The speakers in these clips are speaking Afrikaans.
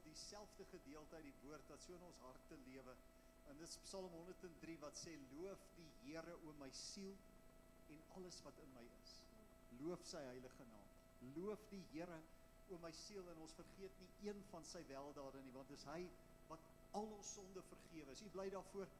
dieselfde gedeelte uit die woord wat so in ons harte lewe. En dit is Psalm 103 wat sê, loof die Here o my siel en alles wat in my is. Loof sy heilige naam. Loof die Here o my siel, en ons vergeet nie een van sy weldade nie, want dis hy wat al ons sonde vergewe is. U bly daarvoor?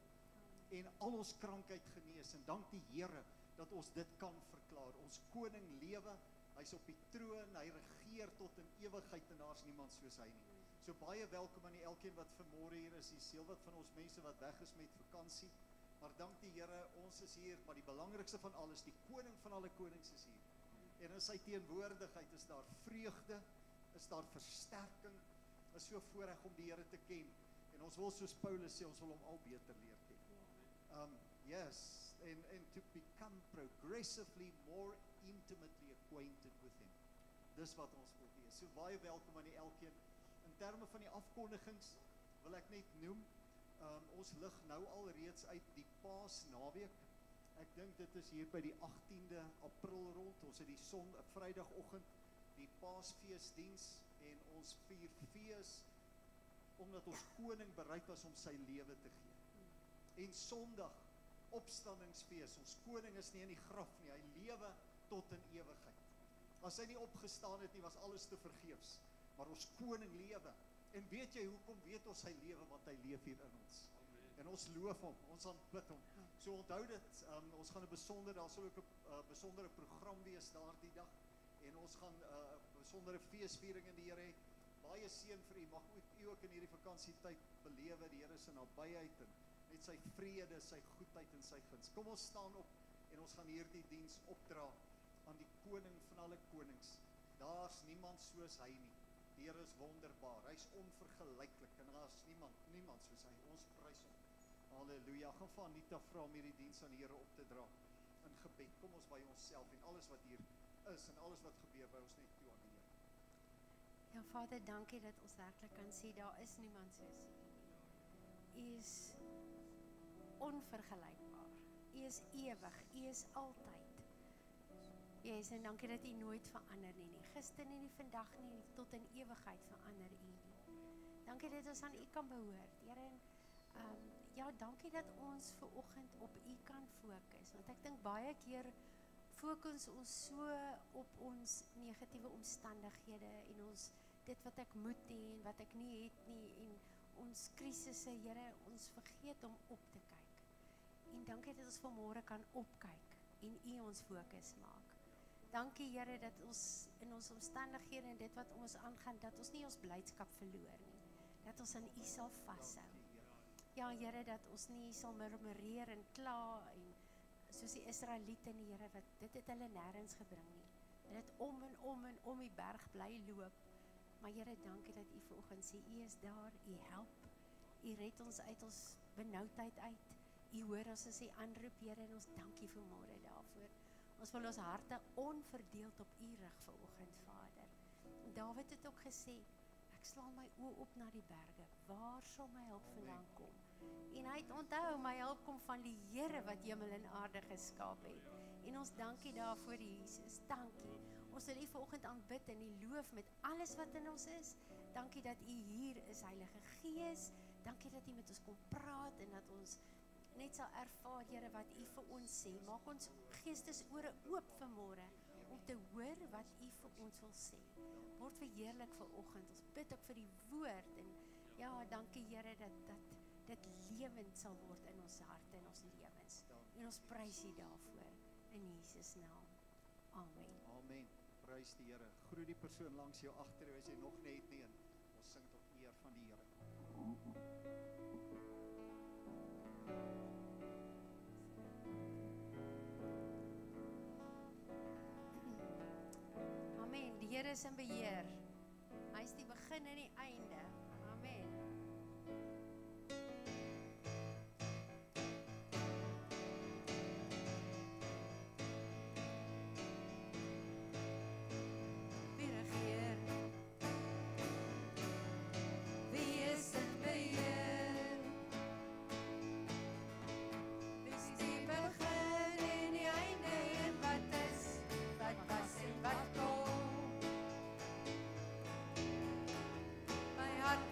En al ons krankheid genees, en dank die Here dat ons dit kan verklaar. Ons koning lewe, hy's op die troon, hy regeer tot in ewigheid, en daar's niemand soos hy nie. So baie welkom aan elkeen wat vanmôre hier is. Hier is heel wat van ons mense wat weg is met vakansie, maar dank die Here, ons is hier, maar die belangrikste van alles, die koning van alle konings is hier. En in sy teenwoordigheid is daar vreugde, is daar versterking, is so voorreg om die Here te ken. En ons wil, soos Paulus sê, ons wil hom al beter leer ken. Yes, and to become progressively more intimately acquainted with him. Dis wat ons wil wees. So baie welkom aan elkeen. In terme van die afkondigings wil ek net noem, ons lig nou al reeds uit die Paasnaweek. Ek dink dit is hier by die 18de April rond. Ons het die Vrydagoggend die Paasfeesdiens, en ons vier fees omdat ons koning bereid was om sy lewe te gee. En Sondag opstandingsfees. Ons koning is nie in die graf nie, hy lewe tot in ewigheid. As hy nie opgestaan het nie, was alles te vergeefs. Maar ons koning lewe. En weet jy hoekom weet ons hy lewe? Want hy leef hier in ons. En ons loof hom, ons aanbid hom. So onthou dit, ons gaan daar sal ook 'n besondere program wees daardie dag. En ons gaan 'n besondere feesviering in die Here hê. Baie seën vir u, mag u ook in hierdie vakansietyd belewe die Here se nabyheid en net sy vrede, sy goedheid en sy guns. Kom ons staan op en ons gaan hierdie diens opdra aan die koning van alle konings. Daar's niemand soos hy nie. Die Here is wonderbaar, hy's onvergelyklik en daar's niemand soos hy. Ons prys hom. Halleluja. Gaan vir Anita vra om hierdie diens aan die Here op te dra in gebed. Kom ons by onsself en alles wat hier is en alles wat gebeur by ons net toe aan die Here. Ja, Vader, dankie dat ons werklik kan sê, daar is niemand soos U. U is onvergelykbaar. U is ewig, U is altyd. Yes, en dankie dat U nooit verander nie. Gister nie, vandag nie, tot in ewigheid verander U nie. Dankie dat ons aan U kan behoort. Here, ja, dankie dat ons ver oggend op U kan fokus, want ek dink baie keer fokus ons so op ons negatiewe omstandighede en ons dit wat ek moet hê en wat ek nie het nie en ons krisisse, Here, ons vergeet om op te kyk. En dankie dat ons vanmôre kan opkyk en U ons fokus maak. Dankie, Here, dat ons in ons omstandighede en dit wat ons aangaan, dat ons nie ons blydskap verloor nie. Dat ons aan U sal vashou. Ja, Here, dat ons nie sal murmureer en kla en soos die Israeliete nie, Here, wat dit het hulle nêrens gebring nie. Hulle het om en om die berg bly loop. Maar Here, dankie dat U vanoggend sê, U is daar, U help. U red ons uit ons benoudheid uit. U hoor ons as U aanroep, Here, en ons dankie vanmôre daarvoor. Ons wil ons harte onverdeeld op U rig vanoggend, Vader. En Dawid het ook gesê, ek slaan my oë op na die berge, waar sal my hulp vandaan kom? En hy het onthou, my hulp kom van die Here wat hemel en aarde geskaap het. En ons dankie daarvoor, Jesus, dankie. Ons wil U vanoggend aanbid en U loof met alles wat in ons is. Dankie dat U hier is, Heilige Gees. Dankie dat U met ons kom praat en dat ons net sal ervaar, Here, wat U vir ons sê. Maak ons geestesore oop vanmôre om te hoor wat U vir ons wil sê. Word verheerlik vanoggend. Ons bid ook vir die woord en ja, dankie, Here, dat dit lewend sal word in ons harte en ons lewens. En ons prys U daarvoor in Jesus naam. Amen. Amen. Prys die Here. Groet die persoon langs jou agter jou as jy nog net nie, en ons sing tot eer van die Here. Amen. Die Here is in beheer. Hy is die begin en die einde. Amen. Wat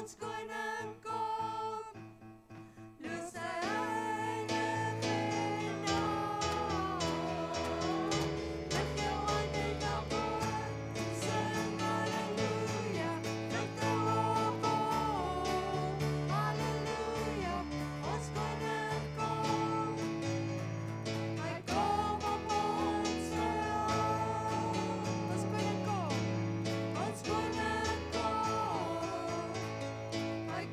ons koning kom. Loof sy heilige naam. Lig jou hande daarvoor, sing halleluja, lig jou op, halleluja, ons koning kom. Hy kom op ons land. Ons koning kom. Ons koning kom. Hy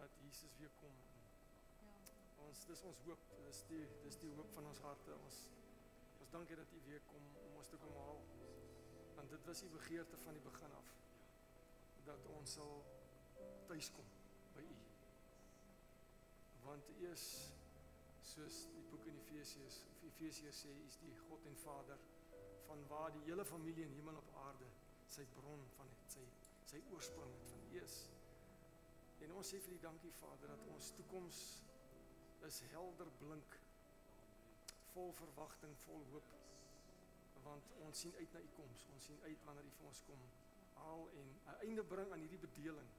dat Jesus weer kom. Dis ons hoop, dis die hoop van ons harte. Ons dankie dat U weer kom om ons te kom haal. Want dit was die begeerte van die begin af, dat ons sal tuis kom by U. Want U is, soos die boek in Efesiërs sê, U is die God en Vader, van waar die hele familie in hemel op aarde sy bron van het, sy oorsprong het van U is. En ons sê vir U dankie, Vader, dat ons toekoms is helder blink, vol verwagting, vol hoop, want ons sien uit na U koms, ons sien uit wanneer U vir ons kom haal en 'n einde bring aan hierdie bedeling,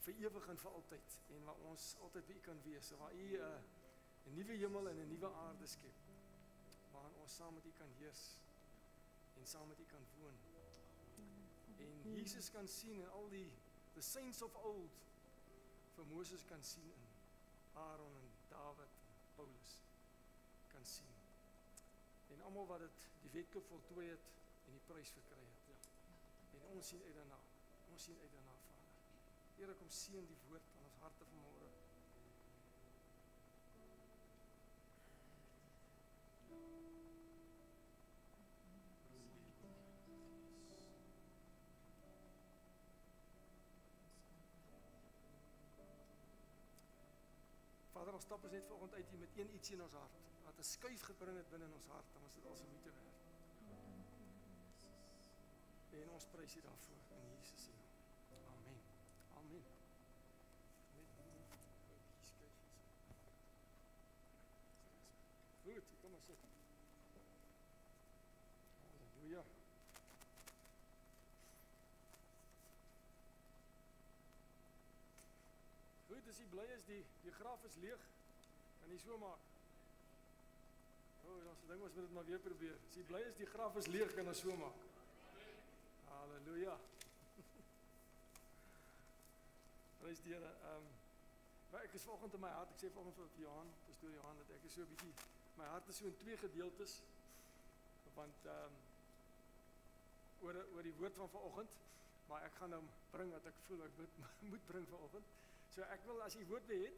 vir ewig en vir altyd, en waar ons altyd by U kan wees, waar U 'n nuwe hemel en 'n nuwe aarde skep, waarin ons saam met U kan heers, en saam met U kan woon, en Jesus kan sien, en al the saints of old, vir Moses kan sien, in Aaron en Dawid en Paulus kan sien. En almal wat dit die wedloop voltooi het en die prys verkry het. En ons sien uit daarna. Ons sien uit daarna, Vader. Here, kom seën die woord aan ons harte vanmôre. Vader, ons stap ons net vanoggend uit hier met een ietsie in ons hart, wat 'n skuif gebring het binne in ons hart, dan was dit al so moeite werd. En ons prys U daarvoor in Jesus se naam. Amen. Amen. Goed, kom maar sit. Halleluja. Goed, as jy bly is, die graf is leeg, kan jy so maak. Ons dink ons moet dit maar weer probeer. As jy bly is, die graf is leeg, kan ons so maak. Halleluja. Prys die Here. Maar ek is vanoggend in my hart, ek sê vanoggend vir Johan, pastoor Johan, dat ek is so 'n bietjie, my hart is so in twee gedeeltes, want oor die woord van vanoggend, maar ek gaan hom bring wat ek voel ek moet bring vanoggend. So ek wil, as jy woord wil het,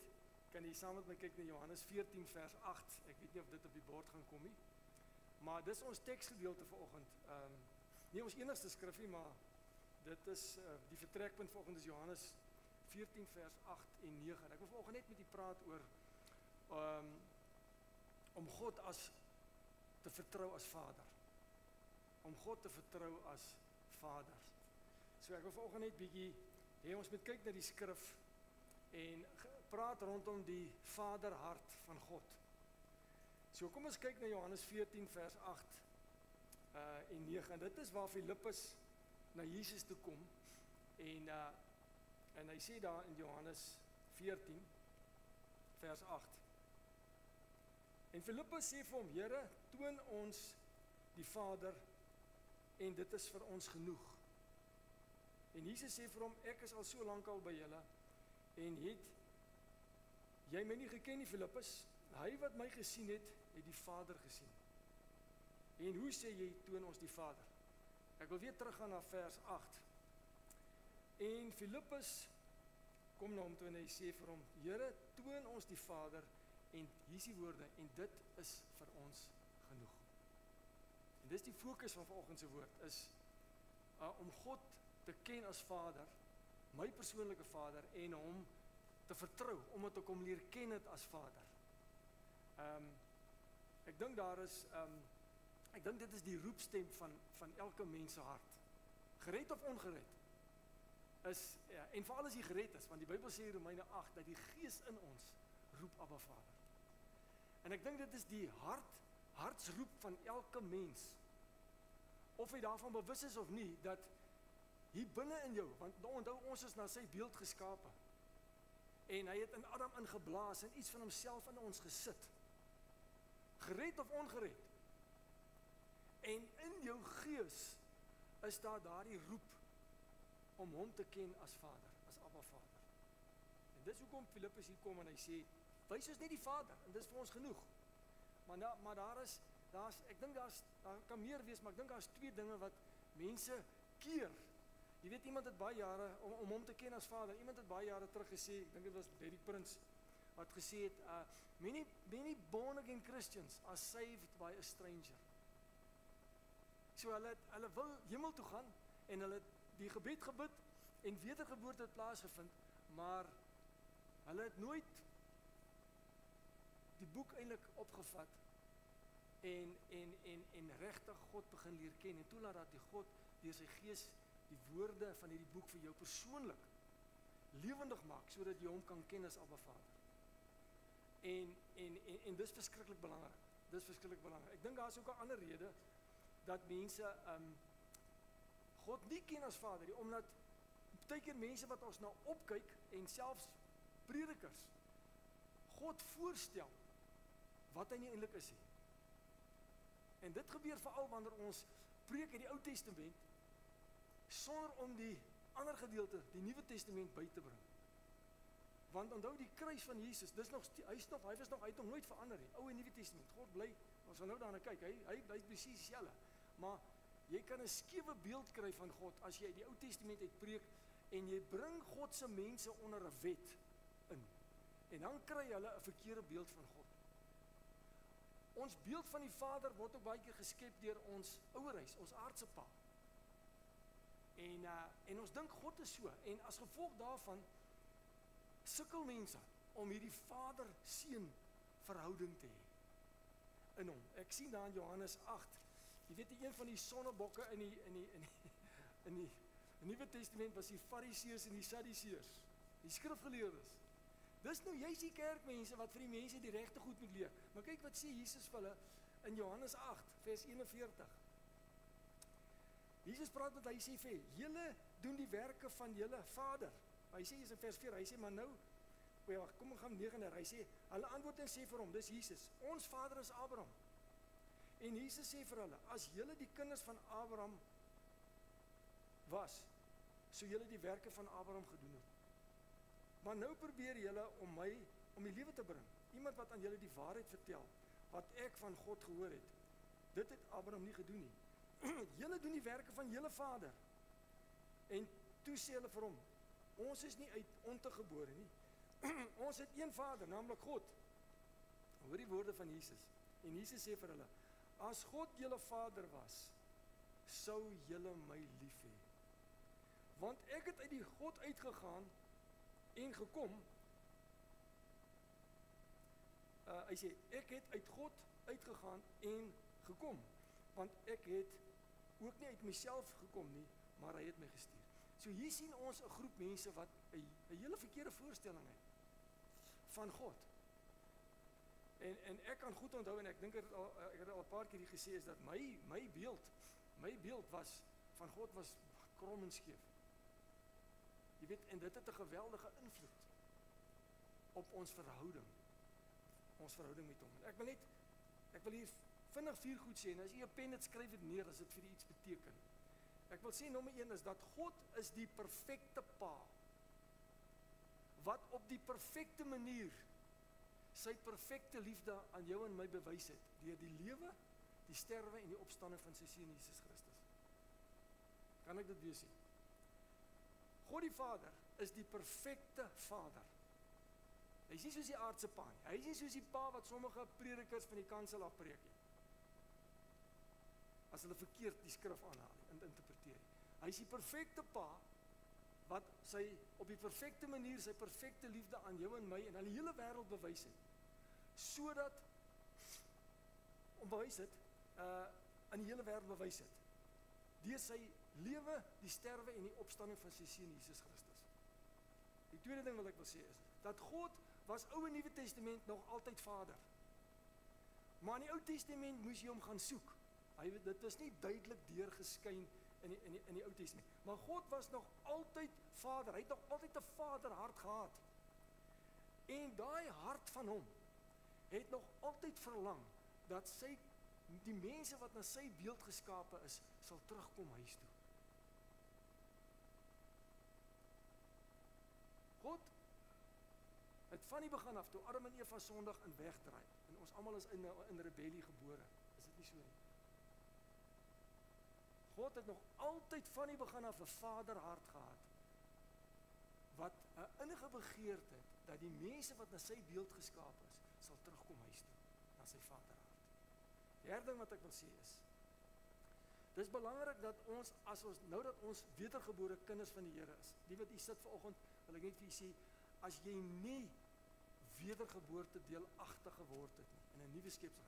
kan jy saam met my kyk na Johannes 14 vers 8. Ek weet nie of dit op die bord gaan kom nie. Maar dis ons teksgedeelte vanoggend. Nie ons enigste skrifgie, maar dit is die vertrekpunt vanoggend is Johannes 14 vers 8 en 9. En ek wil vanoggend net met u praat oor om God te vertrou as Vader. Om God te vertrou as Vader. So ek wil vanoggend net bietjie hê ons moet kyk na die skrif en praat rondom die vaderhart van God. So kom ons kyk na Johannes 14 vers 8 en 9. En dit is waar Filippus na Jesus toe kom en hy sê daar in Johannes 14 vers 8. En Filippus sê vir hom: Here, toon ons die Vader en dit is vir ons genoeg. En Jesus sê vir hom: ek is al so lank al by julle en het jy my nie geken nie, Filippus? Hy wat my gesien het, het die Vader gesien. En hoe sê jy, toon ons die Vader? Ek wil weer teruggaan na vers 8. En Filippus kom na hom toe en hy sê vir hom: Here, toon ons die Vader, en hier is die woorde, en dit is vir ons genoeg. En dis die fokus van vanoggend se woord, is om God te ken as Vader, my persoonlike Vader, en hom te vertrou, omdat ek hom leer ken het as Vader. Ek dink daar is, ek dink dit is die roepstem van elke mens se hart. Gered of ongered? En veral as jy gered is, want die Bybel sê in Romeine 8, dat die Gees in ons roep Abba Vader. En ek dink dit is die hartsroep van elke mens, of hy daarvan bewus is of nie, dat hier binne in jou, want onthou ons is na sy beeld geskape, en hy het in Adam ingeblaas en iets van homself in ons gesit, gered of ongered, en in jou gees is daar daardie roep om hom te ken as Vader, as Abba Vader. En dis hoekom Filippus hier kom en hy sê: wys ons net die Vader, en dis vir ons genoeg. Maar daar is, ek dink daar kan meer wees, maar ek dink daar is twee dinge wat mense keer. Jy weet, iemand het baie jare, om hom te ken as vader, iemand het baie jare terug gesê, ek dink dit was Derek Prince, wat gesê het, many born again Christians are saved by a stranger. So hulle wil hemel toe gaan, en hulle het die gebed gebid, en wedergeboorte het plaasgevind, maar hulle het nooit die boek eintlik opgevat, en regtig God begin leer ken, en toelaat dat die God deur sy gees die woorde van hierdie boek vir jou persoonlik lewendig maak, sodat jy hom kan ken as Abba Vader. En dis verskriklik belangrik. Dis verskriklik belangrik. Ek dink daar is ook 'n ander rede dat mense God nie ken as Vader nie, omdat baie keer mense wat ons nou opkyk en selfs predikers God voorstel wat hy nie eintlik is nie. En dit gebeur veral wanneer ons preek uit die Ou Testament sonder om die ander gedeelte, die Nuwe Testament by te bring. Want onthou die kruis van Jesus, hy het nog nooit verander nie. Ou en Nuwe Testament, God bly, ons gaan nou daarna kyk, hy bly presies dieselfde. Maar jy kan 'n skewe beeld kry van God as jy die Ou Testament uitpreek en jy bring God se mense onder 'n wet in. En dan kry hulle 'n verkeerde beeld van God. Ons beeld van die Vader word ook baie keer geskep deur ons ouerhuis, ons aardse pa. En ons dink God is so, en as gevolg daarvan sukkel mense om hierdie Vader-Seun verhouding te hê in hom. Ek sien daar in Johannes 8, jy weet een van die sonnebokke in die Nuwe Testament was die Fariseërs en die Sadduseërs, die skrifgeleerdes. Dis nou juist die kerkmense wat vir die mense die regte goed moet leer. Maar kyk wat sê Jesus vir hulle in Johannes 8 vers 41. Jesus praat met hy sê vir julle doen die werke van julle Vader. Hy sê in vers 4, hy sê maar nou, kom ons gaan 9, hy sê, hulle antwoord en sê vir hom, dis Jesus, ons Vader is Abraham. En Jesus sê vir hulle, as julle die kinders van Abraham was, sou julle die werke van Abraham gedoen het. Maar nou probeer julle om die lewe te bring. Iemand wat aan julle die waarheid vertel, wat ek van God gehoor het. Dit het Abraham nie gedoen nie. Julle doen die werke van julle vader. En toe sê hulle vir hom, ons is nie uit ontegebore nie. Ons het een Vader, naamlik God. Hoor die woorde van Jesus. En Jesus sê vir hulle, as God julle Vader was, sou julle my lief hê. Want ek het uit die God uitgegaan en gekom. Hy sê, ek het uit God uitgegaan en gekom. Want ek het ook nie uit myself gekom nie, maar hy het my gestuur. So hier sien ons 'n groep mense wat 'n hele verkeerde voorstelling het van God. En ek kan goed onthou, en ek dink ek het al 'n paar keer gesê, is dat my beeld was van God was krom en skeef. Jy weet, en dit het 'n geweldige invloed op ons verhouding met hom. Ek wil hier vinnig 4 goed sê, en as jy 'n pen het, skryf dit neer as dit vir iets beteken. Ek wil sê, nommer 1 is dat God is die perfekte pa, wat op die perfekte manier sy perfekte liefde aan jou en my bewys het, deur die lewe, die sterwe en die opstanding van sy seun Jesus Christus. Kan ek dit weer sê? God die Vader is die perfekte Vader. Hy is nie soos die aardse pa nie. Hy is nie soos die pa wat sommige predikers van die kansel afpreek nie, as hulle verkeerd die skrif aanhaal en interpreteer. Hy is die perfekte pa wat op die perfekte manier sy perfekte liefde aan jou en my en aan die hele wêreld bewys het, sodat aan die hele wêreld bewys het, deur sy lewe, die sterwe en die opstanding van sy seun Jesus Christus. Die tweede ding wat ek wil sê is, dat God was Ou en Nuwe Testament nog altyd Vader. Maar in die Ou Testament moes jy hom gaan soek. Dit was nie duidelik deurgeskyn in die Ou Testament. Maar God was nog altyd Vader. Hy het nog altyd 'n vaderhart gehad. En daai hart van hom het nog altyd verlang dat die mense wat na sy beeld geskape is, sal terugkom huis toe. God het van die begin af, toe Adam en Eva sondig in wegdraai, en ons almal is in rebellie gebore, is dit nie so nie? God het nog altyd van die begin af 'n vaderhart gehad, wat 'n innige begeerte het, dat die mense wat na sy beeld geskaap is, sal terugkom huis toe, na sy vaderhart. Die derde ding wat ek wil sê is, dis belangrik dat ons, nou dat ons wedergebore kinders van die Here is, die wat hier sit vanoggend, wil ek net vir julle sê, as jy nie wedergeboorte deelagtig geword het nie, in 'n nuwe skepsel,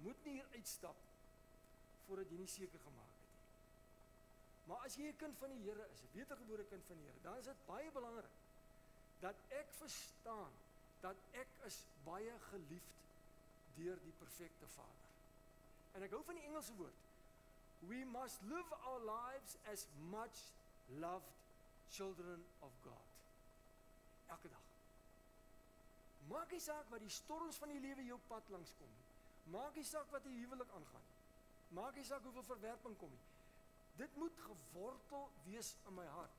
moet nie hier uitstap, voordat jy nie seker gemaak het nie. Maar as jy 'n kind van die Here is, 'n wedergebore kind van die Here, dan is dit baie belangrik, dat ek verstaan, dat ek is baie geliefd deur die perfekte Vader. En ek hou van die Engelse woord, we must live our lives as much loved children of God. Elke dag. Maak nie saak wat die storms van die lewe jou pad langs kom nie. Maak nie saak wat die huwelik aangaan nie. Maak nie saak hoeveel verwerping kom nie. Dit moet gewortel wees in my hart,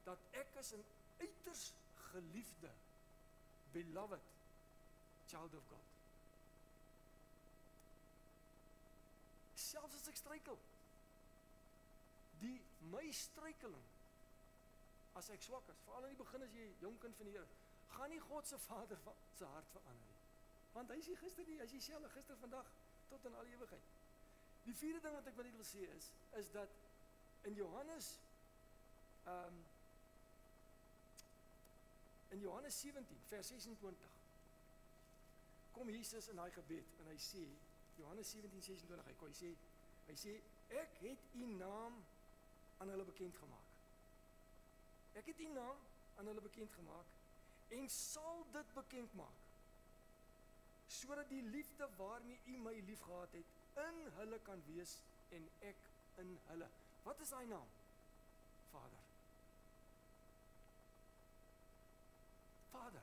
dat ek is 'n uiters geliefde, beloved child of God. Selfs as ek struikel, my struikeling, as ek swak is, veral in die begin as jy jong kind van die Here, gaan nie God se Vader se hart verander nie. Want hy is nie gister nie, hy is dieselfde gister, vandag, tot in alle ewigheid. Die vierde ding wat ek wil sê is dat in Johannes 17 vers 26 kom Jesus in daai gebed en hy sê, Johannes 17:26, hy sê, ek het u naam aan hulle bekend gemaak. Ek het u naam aan hulle bekend gemaak en sal dit bekend maak, sodat die liefde waarmee u my lief gehad het, in hulle kan wees en ek in hulle. Wat is daai naam? Vader. Vader.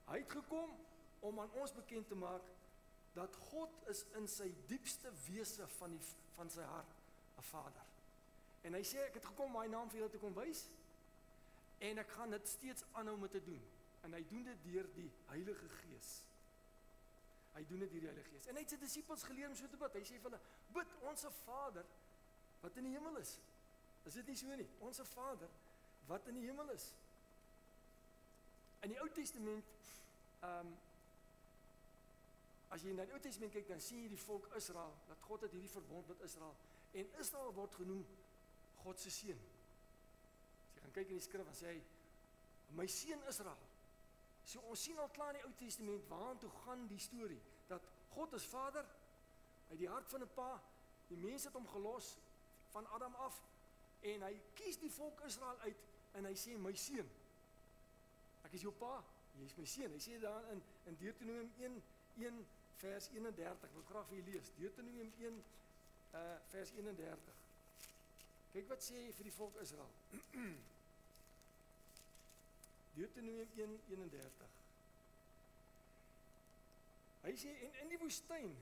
Hy het gekom om aan ons bekend te maak dat God is in sy diepste wese van sy hart 'n Vader. En hy sê, ek het gekom om my naam vir julle te kom wys en ek gaan dit steeds aanhou met te doen. En hy doen dit deur die Heilige Gees. Hy doen dit deur die Heilige Gees. En hy het sy disippels geleer om so te bid. Hy sê vir hulle, bid onsse Vader wat in die hemel is. Is dit nie so nie? Onsse Vader wat in die hemel is. In die Ou Testament, as jy na die Ou Testament kyk, dan sien jy die volk Israel, dat God het hierdie verbond met Israel, en Israel word genoem God se seun. As jy gaan kyk in die skrif, dan sê hy, my seun Israel. So ons sien al klaar in die Ou Testament, waartoe gaan die storie, dat God is Vader, uit die hart van 'n pa, die mense het hom gelos, van Adam af, en hy kies die volk Israel uit, en hy sê, my seun, ek is jou pa, jy is my seun. Hy sê daar in Deuteronomium 1 vers 31, ek wil graag vir julle lees, Deuteronomium 1 vers 31. Kyk wat sê hy vir die volk Israel. Deuteronomium 1:31. Hy sê, en in die woestyn,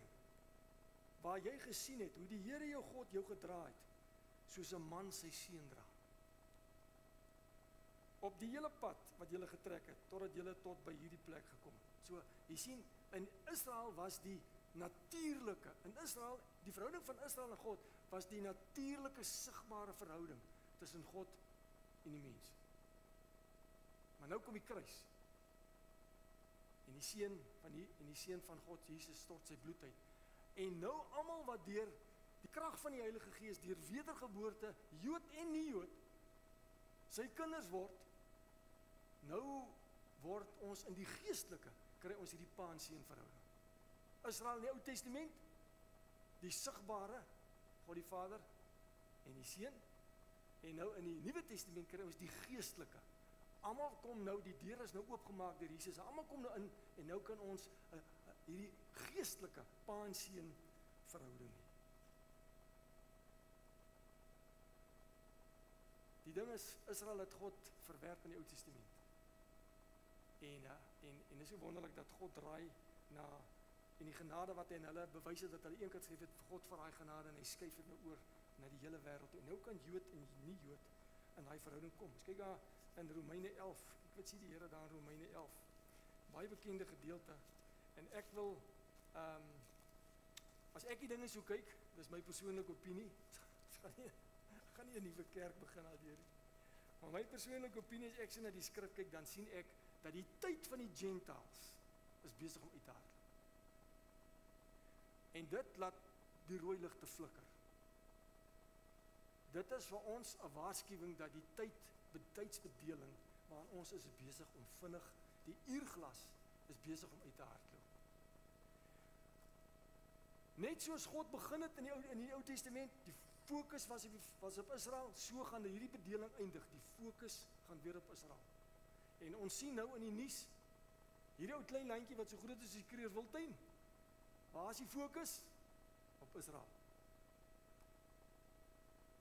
waar jy gesien het, hoe die Here jou God jou gedra het, soos 'n man sy seun dra. Op die hele pad wat julle getrek het, totdat julle tot by hierdie plek gekom het. So, jy sien, in Israel was die natuurlike, die verhouding van Israel en God, was die natuurlike, sigbare verhouding, tussen God en die mens. Maar nou kom die kruis, en die seun van God, Jesus, stort sy bloed uit, en nou almal wat deur die krag van die Heilige Gees, deur wedergeboorte, Jood en nie Jood, sy kinders word, nou word ons in die geestelike, kry ons hierdie pa en seun verhouding. Israel in die Ou Testament, die sigbare, God die Vader, en die seun, en nou in die Nuwe Testament kry ons die geestelike. Almal kom nou, die deur is nou oopgemaak deur Jesus, almal kom nou in, en nou kan ons hierdie geestelike pa en seun verhouding hê. Die ding is, Israel het God verwerp in die Ou Testament. En is so wonderlik dat God draai na, en die genade wat hy in hulle bewys het, dat hulle eenkant skryf het, God vir daai genade, en hy skuif dit nou oor na die hele wêreld. En nou kan Jood en nie Jood in daai verhouding kom. Kyk daar in Romeine 11, ek weet sê die Here daar in Romeine 11, baie bekende gedeelte, en ek wil As ek die dinge so kyk, dis my persoonlike opinie, gaan nie 'n nuwe kerk begin daardeur nie. Maar my persoonlike opinie is, ek sien na die skrif kyk, dan sien ek dat die tyd van die Gentiles is besig om uit te hardloop. En dit laat die rooi ligte flikker. Dit is vir ons 'n waarskuwing dat die tydsbedeling waarin ons is besig om vinnig, die uurglas is besig om uit te hardloop. Net soos God begin het in die Ou Testament, die fokus was op Israel, so gaan hierdie bedeling eindig. Die fokus gaan weer op Israel. En ons sien nou in die nuus, hierdie ou klein landjie wat so groot is as die Kreerswiltuin. Waar is die fokus? Op Israel.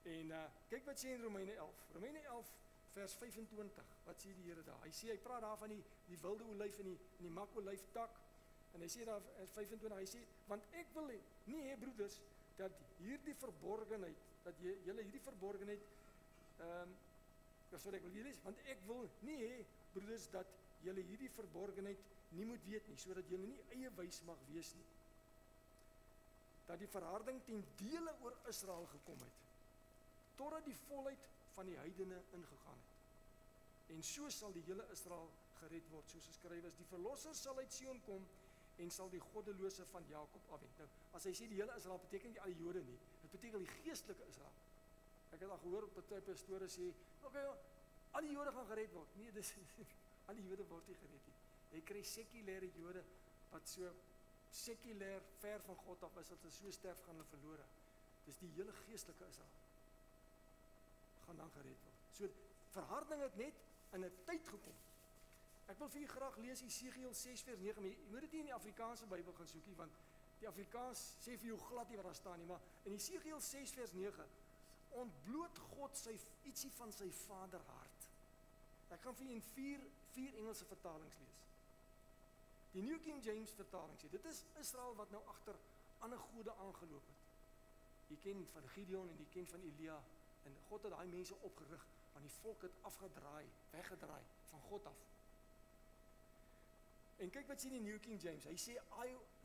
En kyk wat sê in Romeine 11. Romeine 11 vers 25. Wat sê die Here daar? Hy praat daar van die wilde olyf en die makolyftak. En hy sê daar in 25, hy sê, want ek wil nie hê broeders dat hierdie verborgenheid, dat julle hierdie verborgenheid ek wil hier lees, want ek wil nie hê broeders dat julle hierdie verborgenheid nie moet weet nie, sodat julle nie eie wys mag wees nie. Dat die verharding ten dele oor Israel gekom het, totdat die volheid van die heidene ingegaan het. En so sal die hele Israel gered word, soos geskryf is, die verlosser sal uit Sion kom en sal die goddelose van Jakob afwend. Nou, as hy sê die hele Israel, beteken nie al die Jode nie, dit beteken die geestelike Israel. Ek het al gehoor op party pastore sê, okay, al die Jode gaan gered word. Nee, al die Jode word nie gered nie. Jy kry sekulêre Jode wat so sekulêr ver van God af is, dat hulle so sterf gaan hulle verlore. Dis die hele geestelike Israel gaan dan gered word. So verharding het net in 'n tyd gekom. Ek wil vir julle graag lees Esegiel 6 vers 9, maar jy moet dit nie in die Afrikaanse Bybel gaan soekie, want die Afrikaans sê vir jou glad nie wat daar staan nie, maar in Esegiel 6 vers 9 ontbloot God ietsie van sy vaderhart. Ek gaan vir julle in vier Engelse vertalings lees. Die New King James vertaling sê, dit is Israel wat nou agter ander gode aangeloop het. Jy ken van Gideon en jy ken van Elia, en God het daai mense opgerig, want die volk het weggedraai van God af. En kyk wat sê die New King James, hy sê,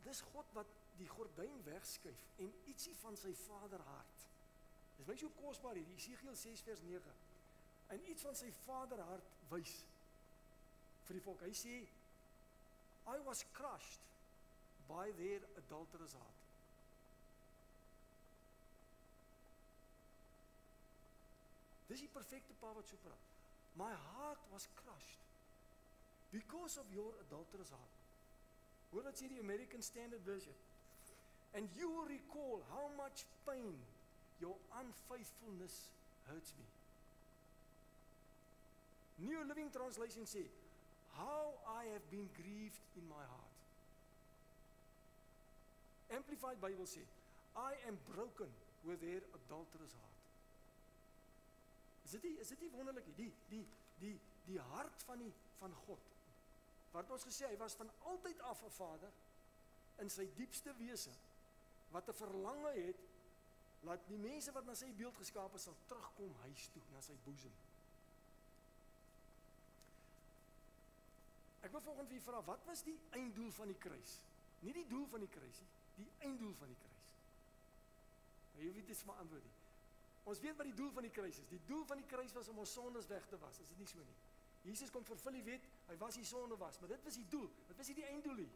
dis God wat die gordyn wegskuif, en ietsie van sy vaderhart. Dis my so kosbaar hier, Esegiel 6 vers 9, en iets van sy vaderhart wys vir die volk. Hy sê, I was crushed by their adulterous heart. Dis die perfekte pa wat so praat. My heart was crushed because of your adulterous heart. Hoor wat sê die American Standard Version. And you will recall how much pain your unfaithfulness hurts me. New Living Translation sê, how I have been grieved in my heart. Amplified Bible sê, I am broken with their adulterous heart. Is dit nie wonderlik nie? Die hart van God, wat ons gesê, hy was van altyd af 'n vader, in sy diepste wese, wat 'n verlange het, laat die mense wat na sy beeld geskaap is, sal terugkom huis toe, na sy boesem. Ek wil volgende vir julle vra, wat was die einddoel van die kruis? Nie die doel van die kruis nie, die einddoel van die kruis. Maar jy weet dit is maar antwoord nie. Ons weet wat die doel van die kruis is. Die doel van die kruis was om ons sondes weg te was. Is dit nie so nie? Jesus kom vervul die wet, hy was die sonde was, maar dit was die doel. Dit was nie die einddoel nie.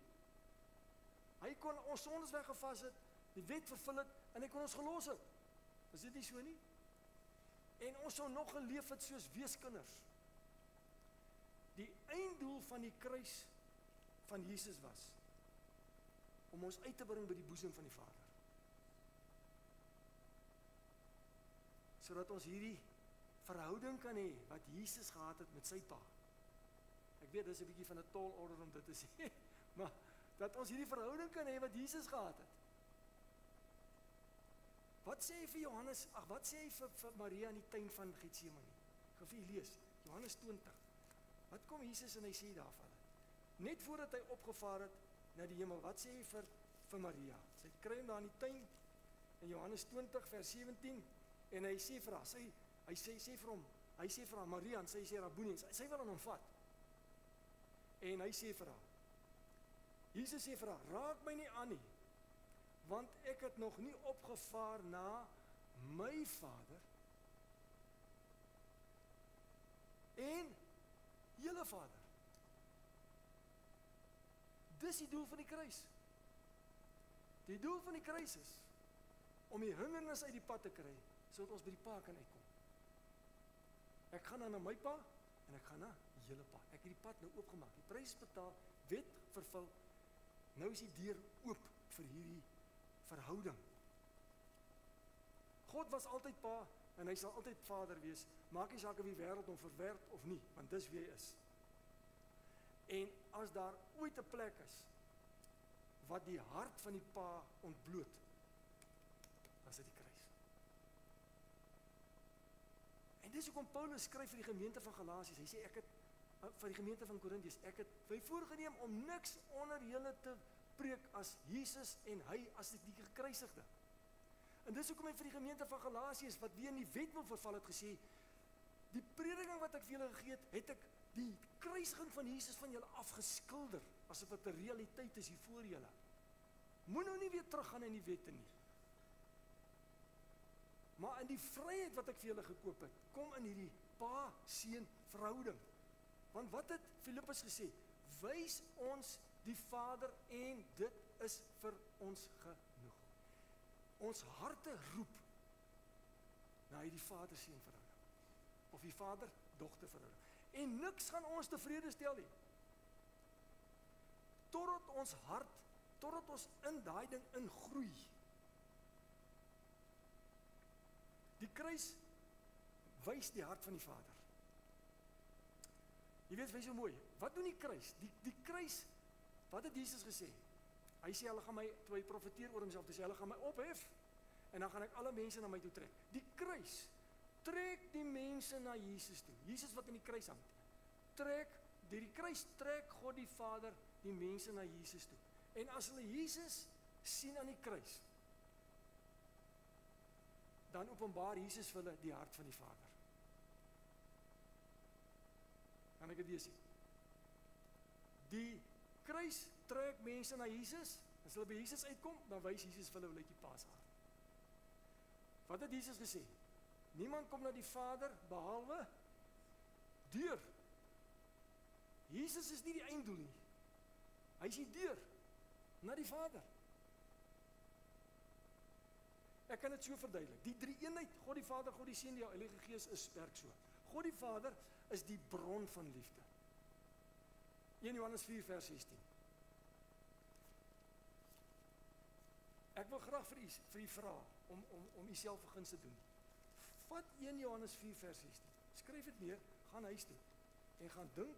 Hy kon ons sondes weggewas het, die wet vervul het, en hy kon ons gelos het. Is dit nie so nie? En ons sou nog geleef het soos weeskinders. Die einddoel van die kruis van Jesus was om ons uit te bring by die boesem van die Vader. Sodat ons hierdie verhouding kan hê wat Jesus gehad het met sy pa. Ek weet, dis 'n bietjie van 'n tall order om dit te sê, maar dat ons hierdie verhouding kan hê wat Jesus gehad het. Wat sê hy vir Johannes, wat sê hy vir Maria in die tuin van Getsemane? Ek gaan vir julle lees, Johannes 20. Wat kom Jesus en hy sê daarvan? Net voordat hy opgevaar het na die hemel, wat sê hy vir Maria? Sy kry hom daar in die tuin, in Johannes 20 vers 17, en hy sê vir haar, hy sê vir haar, Maria, en sy sê Rabboni, sy wil aan hom vat. En hy sê vir haar, Jesus sê vir haar, raak my nie aan nie, want ek het nog nie opgevaar na my Vader en julle Vader. Dis die doel van die kruis. Die doel van die kruis is om die hindernis uit die pad te kry, sodat ons by die pa kan uitkom. Ek gaan na my pa en ek gaan na julle pa. Ek het die pad nou oopgemaak, die prys betaal, wet vervul. Nou is die deur oop vir hierdie verhouding. God was altyd pa en hy sal altyd Vader wees. Maak nie saak of die wêreld hom verwerp of nie, want dis wie hy is. En as daar ooit 'n plek is wat die hart van die pa ontbloot, dan is dit die kruis. En dis hoekom Paulus skryf vir die gemeente van Galasiërs. Hy sê vir die gemeente van Korintiërs, ek het my voorgenem om niks onder julle te preek as Jesus en hy as die gekruisigde. En dis hoekom hy vir die gemeente van Galasiërs wat weer in die wet wil verval het gesê, die prediking wat ek vir julle gegee het ek die kruisiging van Jesus van julle afgeskilder, asof dit 'n realiteit is hier voor julle. Moet nou nie weer teruggaan in die wette nie. Maar in die vryheid wat ek vir julle gekoop het, kom in hierdie pa-seun verhouding. Want wat het Filippus gesê? Wys ons die Vader en dit is vir ons genoeg. Ons harte roep na hierdie Vader-seun verhouding. Of die Vader-dogter verhouding. En niks gaan ons tevrede stel nie. Totdat ons hart, totdat ons in daai ding ingroei. Die kruis wys die hart van die Vader. Jy weet, wees so mooi. Wat doen die kruis? Die kruis, wat het Jesus gesê? Hy sê, hulle gaan my, toe hy profeteer oor homself, hy sê, hulle gaan my ophef, en dan gaan ek alle mense na my toe trek. Die kruis trek die mense na Jesus toe. Jesus wat in die kruis hang. Deur die kruis trek God die Vader die mense na Jesus toe. En as hulle Jesus sien aan die kruis, dan openbaar Jesus vir hulle die hart van die Vader. Kan ek dit weer sien? Die kruis trek mense na Jesus, as hulle by Jesus uitkom, dan wys Jesus vir hulle hoe lyk die Pa se hart. Wat het Jesus gesê? Niemand kom na die Vader behalwe deur. Jesus is nie die einddoel nie. Hy is die deur na die Vader. Ek kan dit so verduidelik. Die drie eenheid, God die Vader, God die Seun, die Heilige Gees is werk so. God die Vader is die bron van liefde. 1 Johannes 4 vers 16. Ek wil graag vir u vra om u self 'n guns te doen. Vat 1 Johannes 4 vers 16. Skryf dit neer, gaan huis toe en gaan dink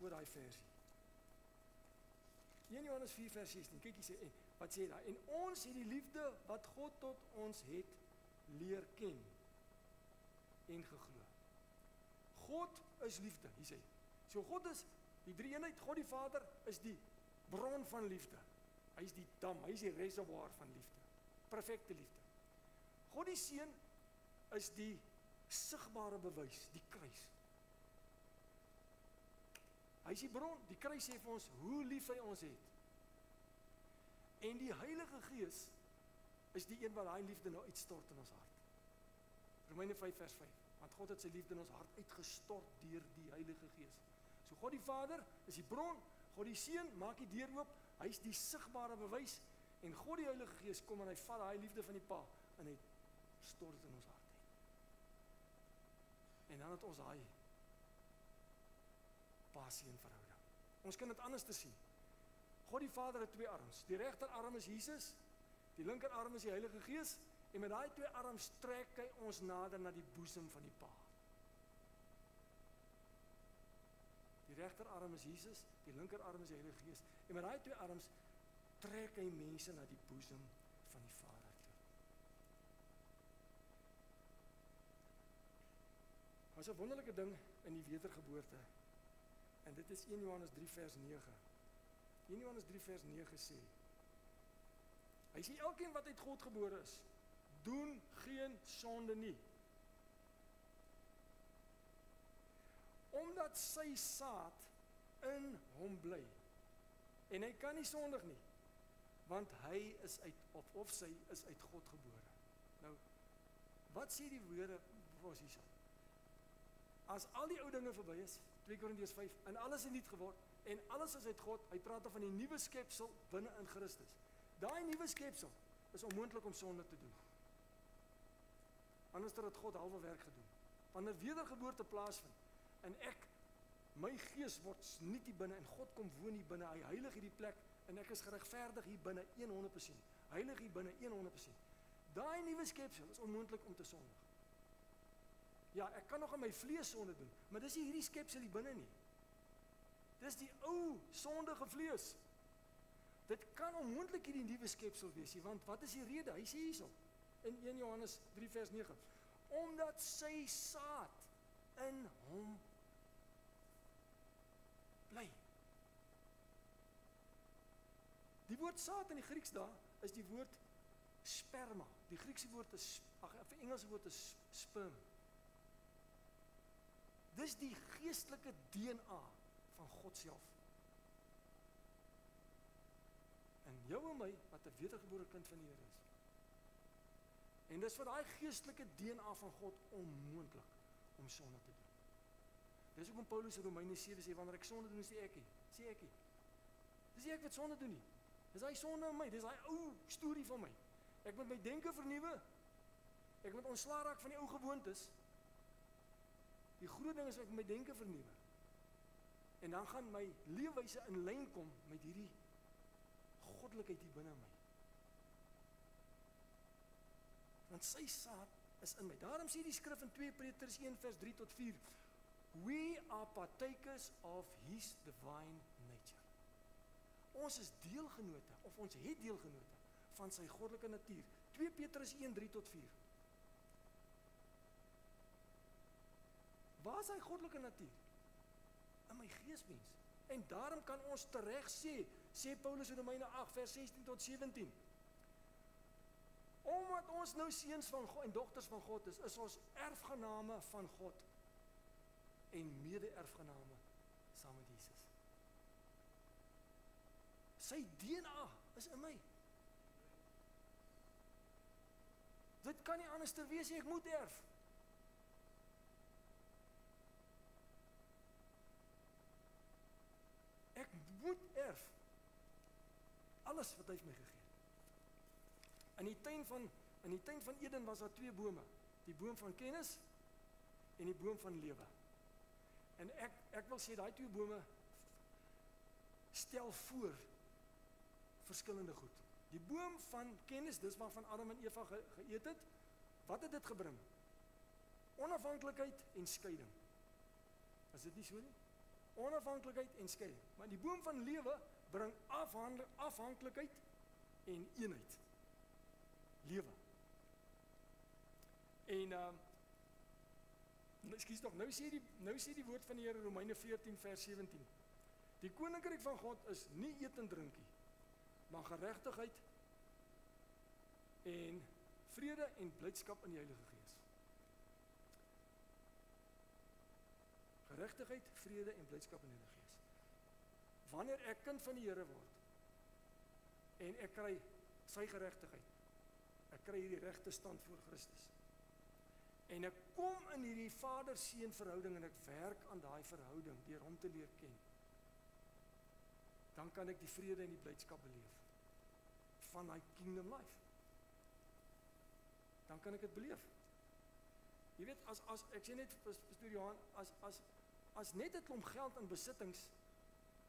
oor daai versie. 1 Johannes 4 vers 16. Kyk hier sê, wat sê daar? En ons het die liefde wat God tot ons het leer ken en geglo. God is liefde, hier sê. So God is die drie eenheid, God die Vader is die bron van liefde. Hy is die dam, hy is die reservoir van liefde. Perfekte liefde. God die Seun is die sigbare bewys, die kruis. Hy is die bron, die kruis sê vir ons hoe lief hy ons het. En die Heilige Gees is die een wat daai liefde nou uitstort in ons hart. Romeine 5 vers 5. Want God het sy liefde in ons hart uitgestort deur die Heilige Gees. So God die Vader is die bron, God die Seun maak die deur oop, hy is die sigbare bewys en God die Heilige Gees kom en hy vat daai liefde van die Pa en hy stort dit in ons hart. En dan het ons daai Pa-seun verhouding. Ons kan dit anders te sien. God die Vader het twee arms. Die regterarm is Jesus, die linkerarm is die Heilige Gees en met daai twee arms trek hy ons nader na die boesem van die Pa. Die regterarm is Jesus, die linkerarm is die Heilige Gees en met daai twee arms trek hy mense na die boesem van die Vader toe. Was 'n wonderlike ding in die wedergeboorte. En dit is 1 Johannes 3 vers 9. 1 Johannes 3 vers 9 sê, hy sê elkeen wat uit God gebore is, doen geen sonde nie. Omdat sy saad in hom bly. En hy kan nie sondig nie, want hy is uit, of sy is uit God gebore. Nou, wat sê die woorde vir ons hierso? As al die ou dinge verby is, 2 Korintiërs 5, en alles is nuut geword, en alles is uit God, hy praat van die nuwe skepsel binne in Christus. Daai nuwe skepsel is onmoontlik om sonde te doen. Anders het God halwe werk gedoen. Wanneer wedergeboorte plaasvind, en my gees word nuut hier binne, en God kom woon hier binne, hy heilig hierdie plek, en ek is geregverdig hier binne 100%, heilig hier binne 100%. Daai nuwe skepsel is onmoontlik om te sondig. Ja, ek kan nog in my vlees sonde doen, maar dis nie hierdie skepsel hier binne nie. Dis die ou sondige vlees. Dit kan onmoontlik hierdie nuwe skepsel wees, want wat is die rede? Hy sê hierso, in 1 Johannes 3 vers 9, omdat sy saad in hom bly. Die woord saad in die Grieks daar, is die woord sperma. Die Griekse woord is, die Engelse woord is sperm. Dis die geestelike DNA van God self. En jou en my, wat 'n wedergebore kind van die Here is. En dis vir daai geestelike DNA van God onmoontlik om sonde te doen. Dis hoekom Paulus in Romeine 7 sê, wanneer ek sonde doen, is ek nie. Sê ek nie. Dis nie ek wat sonde doen nie. Dis daai sonde in my, dis daai ou storie van my. Ek moet my denke vernuwe. Ek moet ontslaa raak van die ou gewoontes. Die groot ding is ek my denke vernuwe. En dan gaan my leefwyse in lyn kom met hierdie goddelikheid hier binne my. Want sy saad is in my. Daarom sê die skrif in 2 Petrus 1 vers 3 tot 4, we are partakers of his divine nature. Ons is deelgenote, of ons het deelgenote van sy goddelike natuur. 2 Petrus 1, 3 tot 4. Waar is hy goddelike natuur? In my geesmens. En daarom kan ons tereg sê Paulus in Romeine 8 vers 16 tot 17. Omdat ons nou seuns van God en dogters van God is ons erfgename van God en mede-erfgename saam met Jesus. Sy DNA is in my. Dit kan nie anders ter wees nie, ek moet erf. Ek moet erf alles wat hy vir my gegee het. In die tuin van Eden was daar 2 bome, die boom van kennis en die boom van lewe. En ek wil sê, daai 2 bome stel voor verskillende goed. Die boom van kennis, dis waarvan Adam en Eva geëet het, wat het dit gebring? Onafhanklikheid en skeiding. Is dit nie so nie? Onafhanklikheid en skeiding. Maar die boom van lewe bring afhanklikheid en eenheid. Lewe. En nou sê die woord van die Here Romeine 14 vers 17. Die koninkryk van God is nie eet en drink nie, maar geregtigheid en vrede en blydskap in die Heilige Gees. Geregtigheid, vrede en blydskap in die Heilige Gees. Wanneer ek kind van die Here word en ek kry sy geregtigheid, ek kry hierdie regte stand voor Christus. En ek kom in hierdie vader-seun verhouding en ek werk aan daai verhouding deur hom te leer ken. Dan kan ek die vrede en die blydskap beleef van daai kingdom life. Dan kan ek dit beleef. Jy weet, as ek sê net pastoor Johan, as net 'n klomp geld in besittings,